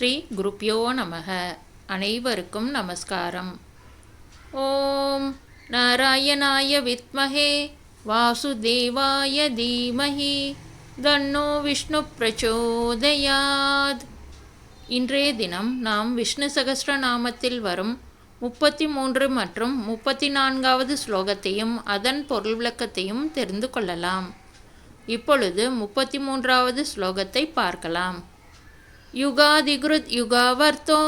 ஸ்ரீ குருப்யோ நமக. அனைவருக்கும் நமஸ்காரம். ஓம் நாராயணாய வித்மஹே வாசுதேவாய தீமஹி தன்னோ விஷ்ணு பிரச்சோதயாத். இன்றைய தினம் நாம் விஷ்ணு சகஸ்ரநாமத்தில் வரும் 33 மற்றும் 34வது ஸ்லோகத்தையும் அதன் பொருள் விளக்கத்தையும் தெரிந்து கொள்ளலாம். இப்பொழுது 33வது ஸ்லோகத்தை பார்க்கலாம். யுகாதிகிருத் யுகாவர்த்தோ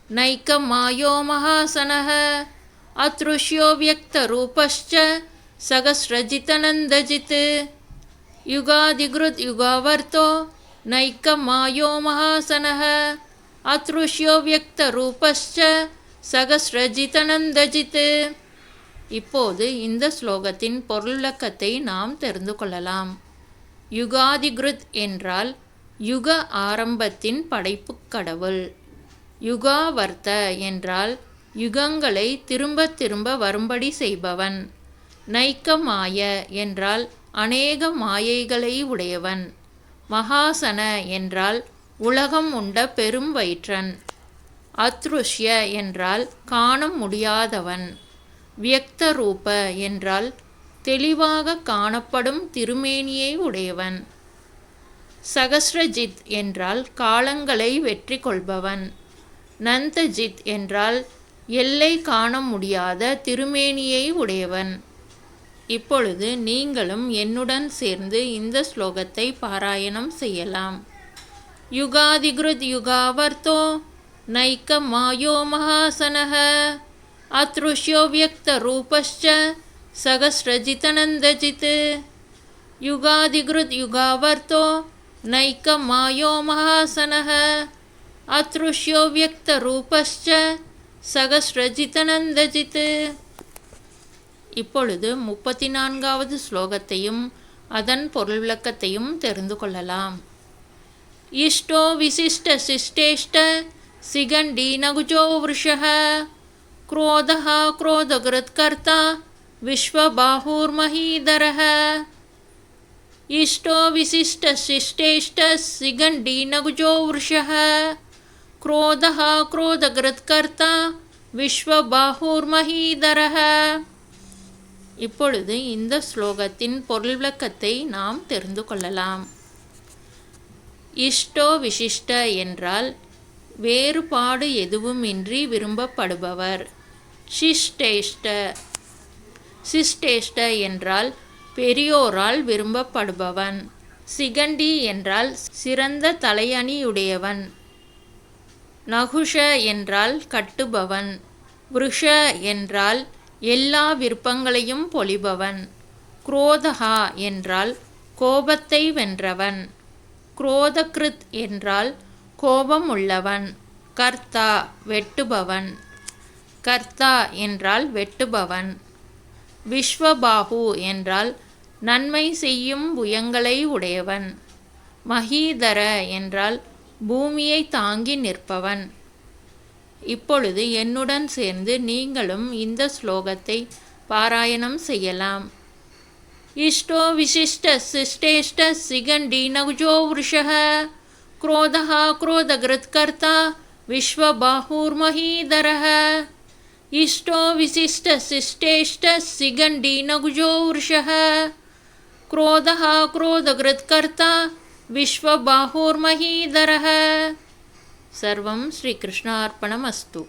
நைக்க மாயோ மகாசனஹ அத்ருஷ்யோ வியக்த ரூபஸ்ச சகஸ்ரஜிதநந்தஜித். யுகாதிகிருத் யுகாவர்த்தோ நைக்க மாயோ மகாசனஹ அத்ருஷ்யோ வியக்த ரூபஸ்ச சகஸ்ரஜிதநந்தஜித். இப்போது இந்த ஸ்லோகத்தின் பொருளக்கத்தை நாம் தெரிந்து கொள்ளலாம். யுகாதிகிருத் என்றால் யுக ஆரம்பத்தின் படைப்புக் கடவுள். யுகாவர்த்த என்றால் யுகங்களை திரும்ப திரும்ப வரும்படி செய்பவன். நைக்க மாய என்றால் அநேக மாயைகளை உடையவன். மகாசன என்றால் உலகம் உண்ட பெரும் வயிற்றன். அத்ருஷ்ய என்றால் காண முடியாதவன். வியக்த ரூப என்றால் தெளிவாக காணப்படும் திருமேனியை உடையவன். சகஸ்ரஜித் என்றால் காலங்களை வெற்றி கொள்பவன். நந்தஜித் என்றால் எல்லை காண முடியாத திருமேனியை உடையவன். இப்பொழுது நீங்களும் என்னுடன் சேர்ந்து இந்த ஸ்லோகத்தை பாராயணம் செய்யலாம். யுகாதிகிருத் யுகாவர்த்தோ நைக்க மாயோ மகாசனஹ அத்ருஷ்யோ வியக்த ரூபஸ்ச சகஸ்ரஜிதநந்தஜித். யுகாதிகிருத் யுகாவர்த்தோ நைக்க மாயோ மகாசனஹ அத்ருஷ்யோ வியக்த ரூபஸ்ச சகஸ்ரஜிதநந்தஜித். இப்பொழுது 34வது ஸ்லோகத்தையும் அதன் பொருள் விளக்கத்தையும் தெரிந்து கொள்ளலாம். இஷ்டோ விசிஷ்ட சிஷ்டேஷ்ட சிகண்டி நகுஜோ விருஷஹ க்ரோதஹ க்ரோதகிருத் கர்த்தா விஸ்வபாஹுர்மஹீதரஹ. இஷ்டோ விசிஷ்ட சிஷ்டேஷ்ட சிகண்டி நகுஜோ விருஷஹ க்ரோதஹ க்ரோதகிருத் கர்த்தா விஸ்வபாஹுர்மஹீதரஹ. இப்பொழுது இந்த ஸ்லோகத்தின் பொருள் விளக்கத்தை நாம் தெரிந்து கொள்ளலாம். இஷ்டோ விசிஷ்ட என்றால் வேறுபாடு எதுவுமின்றி விரும்பப்படுபவர். சிஷ்டேஷ்ட என்றால் பெரியோரால் விரும்பப்படுபவன். சிகண்டி என்றால் சிறந்த தலையணியுடையவன். நகுஷ என்றால் கட்டுபவன். விருஷ என்றால் எல்லா விருப்பங்களையும் பொழிபவன். குரோதஹா என்றால் கோபத்தை வென்றவன். குரோதகிருத் என்றால் கோபம் உள்ளவன். கர்த்தா வெட்டுபவன். கர்த்தா என்றால் வெட்டுபவன். விஸ்வபாஹு என்றால் நன்மை செய்யும் புயங்களை உடையவன். மஹீதர என்றால் பூமியை தாங்கி நிற்பவன். இப்பொழுது என்னுடன் சேர்ந்து நீங்களும் இந்த ஸ்லோகத்தை பாராயணம் செய்யலாம். இஷ்டோ விசிஷ்ட சிஷ்டேஷ்ட சிகண்டி நகுஜோ விருஷஹ க்ரோதஹ க்ரோதகிருத் கர்த்தா விஸ்வபாஹுர்மஹீதரஹ. இஷ்டோ விசிஷ்ட சிஷ்டேஷ்ட சிகண்டி நகுஜோ விருஷஹ க்ரோதஹ க்ரோதகிருத் கர்த்தா விஸ்வபாஹுர்மஹீதரஹ. சர்வம் ஸ்ரீ கிருஷ்ணார்ப்பணமஸ்து.